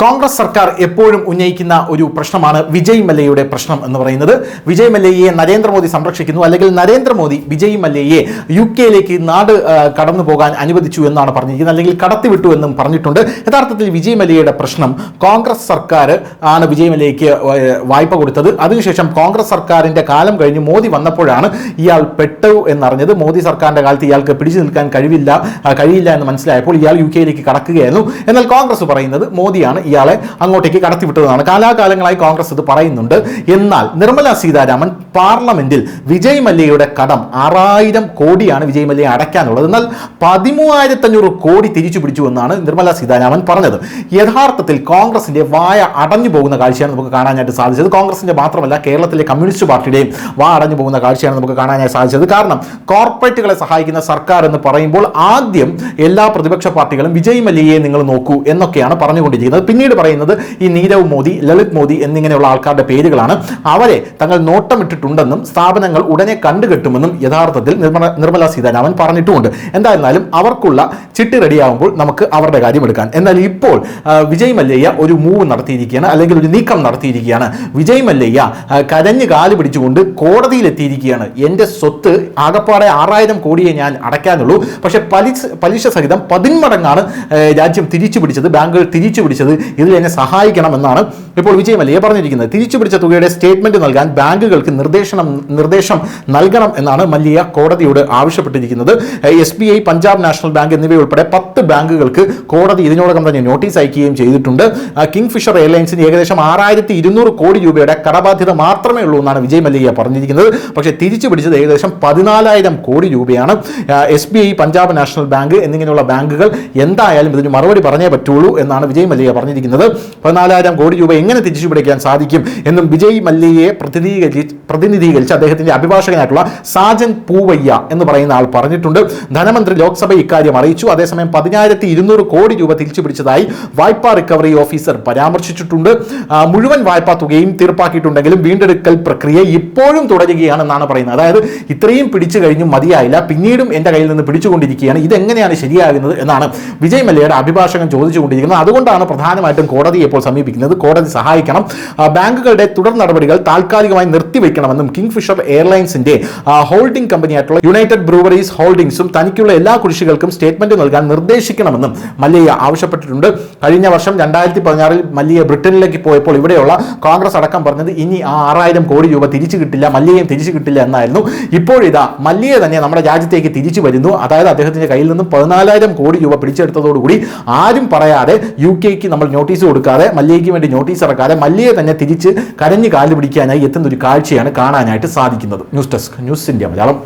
കോൺഗ്രസ് സർക്കാർ എപ്പോഴും ഉന്നയിക്കുന്ന ഒരു പ്രശ്നമാണ് വിജയ് മല്യയുടെ പ്രശ്നം എന്ന് പറയുന്നത്. വിജയ് മല്യയെ നരേന്ദ്രമോദി സംരക്ഷിക്കുന്നു, അല്ലെങ്കിൽ നരേന്ദ്രമോദി വിജയ് മല്യയെ UK-ലേക്ക് നാട് കടന്നു പോകാൻ അനുവദിച്ചു എന്നാണ് പറഞ്ഞിരിക്കുന്നത്, അല്ലെങ്കിൽ കടത്തിവിട്ടു എന്നും പറഞ്ഞിട്ടുണ്ട്. യഥാർത്ഥത്തിൽ വിജയ് മല്യയുടെ പ്രശ്നം കോൺഗ്രസ് സർക്കാർ ആണ് വിജയ് മല്യയ്ക്ക് വായ്പ കൊടുത്തത്. അതിനുശേഷം കോൺഗ്രസ് സർക്കാരിന്റെ കാലം കഴിഞ്ഞ് മോദി വന്നപ്പോഴാണ് ഇയാൾ പെട്ടു എന്നറിഞ്ഞത്. മോദി സർക്കാരിന്റെ കാലത്ത് ഇയാൾക്ക് പിടിച്ചു നിൽക്കാൻ കഴിയില്ല എന്ന് മനസ്സിലായപ്പോൾ ഇയാൾ UK-ലേക്ക് കടക്കുകയായിരുന്നു. എന്നാൽ കോൺഗ്രസ് പറയുന്നത് മോദിയാണ് ഇയാളെ അങ്ങോട്ടേക്ക് കടത്തിവിട്ടതാണ്. കാലാകാലങ്ങളായി കോൺഗ്രസ് ഇത് പറയുന്നുണ്ട്. എന്നാൽ നിർമ്മല സീതാരാമൻ പാർലമെന്റിൽ വിജയ് മല്യയുടെ കടം 6000 കോടിയാണ് വിജയ് മല്യ അടയ്ക്കാനുള്ളത്, എന്നാൽ 13,500 കോടി തിരിച്ചു പിടിച്ചു എന്നാണ് നിർമ്മല സീതാരാമൻ പറഞ്ഞത്. യഥാർത്ഥത്തിൽ കോൺഗ്രസിന്റെ വായ അടഞ്ഞു പോകുന്ന കാഴ്ചയാണ് നമുക്ക് കാണാനായിട്ട് സാധിച്ചത്. കോൺഗ്രസിന്റെ മാത്രമല്ല, കേരളത്തിലെ കമ്മ്യൂണിസ്റ്റ് പാർട്ടിയുടെയും വാ അടഞ്ഞു പോകുന്ന കാഴ്ചയാണ് നമുക്ക് കാണാനായി സാധിച്ചത്. കാരണം കോർപ്പറേറ്റുകളെ സഹായിക്കുന്ന സർക്കാർ എന്ന് പറയുമ്പോൾ ആദ്യം എല്ലാ പ്രതിപക്ഷ പാർട്ടികളും വിജയ് മല്യയെ നിങ്ങൾ നോക്കൂ എന്നൊക്കെയാണ് പറഞ്ഞുകൊണ്ടിരിക്കുന്നത്. പിന്നീട് പറയുന്നത് ഈ നീരവ് മോദി, ലളിത് മോദി എന്നിങ്ങനെയുള്ള ആൾക്കാരുടെ പേരുകളാണ്. അവരെ തങ്ങൾ നോട്ടമിട്ടിട്ടുണ്ടെന്നും സ്ഥാപനങ്ങൾ ഉടനെ കണ്ടുകെട്ടുമെന്നും യഥാർത്ഥത്തിൽ നിർമ്മല സീതാരാമൻ പറഞ്ഞിട്ടുമുണ്ട്. എന്തായിരുന്നാലും അവർക്കുള്ള ചിട്ടി റെഡിയാകുമ്പോൾ നമുക്ക് അവരുടെ കാര്യം എടുക്കാൻ. എന്നാൽ ഇപ്പോൾ വിജയ് മല്യ ഒരു മൂവ് നടത്തിയിരിക്കുകയാണ്, അല്ലെങ്കിൽ ഒരു നീക്കം നടത്തിയിരിക്കുകയാണ്. വിജയ് മല്യ കരഞ്ഞ് കാല് പിടിച്ചുകൊണ്ട് കോടതിയിലെത്തിയിരിക്കുകയാണ്. എൻ്റെ സ്വത്ത് ആകപ്പാടെ 6000 കോടിയെ ഞാൻ അടയ്ക്കാനുള്ളൂ, പക്ഷെ പലിശ സഹിതം 10 മടങ്ങാണ് രാജ്യം തിരിച്ചു പിടിച്ചത്, ബാങ്കുകൾ തിരിച്ചു പിടിച്ചത്, ഇതിൽ എന്നെ സഹായിക്കണമെന്നാണ് ഇപ്പോൾ വിജയ് മല്യ പറഞ്ഞിരിക്കുന്നത്. തിരിച്ചു പിടിച്ച തുകയുടെ സ്റ്റേറ്റ്മെന്റ് നൽകാൻ ബാങ്കുകൾക്ക് നിർദ്ദേശം നൽകണം എന്നാണ് മല്യ കോടതിയോട് ആവശ്യപ്പെട്ടിരിക്കുന്നത്. SBI, പഞ്ചാബ് നാഷണൽ ബാങ്ക് എന്നിവയുൾപ്പെടെ 10 ബാങ്കുകൾക്ക് കോടതി ഇതിനോടകം തന്നെ നോട്ടീസ് അയക്കുകയും ചെയ്തിട്ടുണ്ട്. കിങ്ഫിഷർ എയർലൈൻസിന് ഏകദേശം 6200 കോടി രൂപയുടെ കടബാധ്യത മാത്രമേ ഉള്ളൂ എന്നാണ് വിജയ് മല്യ പറഞ്ഞിരിക്കുന്നത്. പക്ഷേ തിരിച്ചു പിടിച്ചത് ഏകദേശം 14,000 കോടി രൂപയാണ്. SBI, പഞ്ചാബ് നാഷണൽ ബാങ്ക് എന്നിങ്ങനെയുള്ള ബാങ്കുകൾ എന്തായാലും ഇതിന് മറുപടി പറഞ്ഞേ പറ്റുള്ളൂ എന്നാണ് വിജയ് മല്യ പറഞ്ഞിരിക്കുന്നത്. 14,000 കോടി രൂപ എങ്ങനെ തിരിച്ചു പിടിക്കാൻ സാധിക്കും എന്നും വിജയ് മല്യയെ പ്രതിനിധീകരിച്ച് അദ്ദേഹത്തിന്റെ അഭിഭാഷകനായിട്ടുള്ള സാജൻ പൂവയ്യ എന്ന് പറയുന്ന ആൾ പറഞ്ഞിട്ടുണ്ട്. ധനമന്ത്രി ലോക്സഭ ഇക്കാര്യം അറിയിച്ചു. അതേസമയം 10,200 കോടി രൂപ തിരിച്ചു പിടിച്ചതായി വായ്പാ റിക്കവറി ഓഫീസർ പരാമർശിച്ചിട്ടുണ്ട്. മുഴുവൻ വായ്പാ തുകയും തീർപ്പാക്കിയിട്ടുണ്ടെങ്കിലും വീണ്ടെടുക്കൽ പ്രക്രിയ ഇപ്പോഴും തുടരുകയാണെന്നാണ് പറയുന്നത്. അതായത് ഇത്രയും പിടിച്ചു കഴിഞ്ഞും മതിയായില്ല, പിന്നീടും എൻ്റെ കയ്യിൽ നിന്ന് പിടിച്ചുകൊണ്ടിരിക്കുകയാണ്, ഇതെങ്ങനെയാണ് ശരിയാകുന്നത് എന്നാണ് വിജയ് മല്യയുടെ അഭിഭാഷകൻ ചോദിച്ചുകൊണ്ടിരിക്കുന്നത്. അതുകൊണ്ടാണ് പ്രധാനമായിട്ടും കോടതിയെ ഇപ്പോൾ സമീപിക്കുന്നത്. കോടതി സഹായിക്കണം, ബാങ്കുകളുടെ തുടർ നടപടികൾ താൽക്കാലികമായി നിർത്തിവെക്കണമെന്നും കിങ്ഫിഷർ എയർലൈൻസിന്റെ ഹോൾഡിംഗ് കമ്പനിയായിട്ടുള്ള യുണൈറ്റഡ് ബ്രൂവറീസ് ഹോൾഡിംഗ്സും തനിക്കുള്ള എല്ലാ കുടിശ്ശികൾക്കും സ്റ്റേറ്റ്മെന്റ് നൽകാൻ നിർദ്ദേശിക്കണമെന്നും മല്യ ആവശ്യപ്പെട്ടിട്ടുണ്ട്. കഴിഞ്ഞ വർഷം 2016 മല്യ ബ്രിട്ടനിലേക്ക് പോയപ്പോൾ ഇവിടെയുള്ള കോൺഗ്രസ് അടക്കം പറഞ്ഞത് ഇനി ആ 6000 കോടി രൂപ തിരിച്ചു കിട്ടില്ല, മല്യയും തിരിച്ചു കിട്ടില്ല എന്നായിരുന്നു. ഇപ്പോഴിതാ മല്യ തന്നെ നമ്മുടെ രാജ്യത്തേക്ക് തിരിച്ചു വരുന്നു. അതായത് അദ്ദേഹത്തിന്റെ കയ്യിൽ നിന്നും 14,000 കോടി രൂപ പിടിച്ചെടുത്തതോടുകൂടി ആരും പറയാതെ UK-ക്ക് നമ്മൾ നോട്ടീസ് കൊടുക്കാതെ, മല്യയ്ക്ക് വേണ്ടി നോട്ടീസ് ഇറക്കാതെ മല്യയെ തന്നെ തിരിച്ച് കരഞ്ഞു കാല് പിടിക്കാനായി എത്തുന്ന ഒരു കാഴ്ചയാണ് കാണാനായിട്ട് സാധിക്കുന്നത്. News desk, news India Malayalam.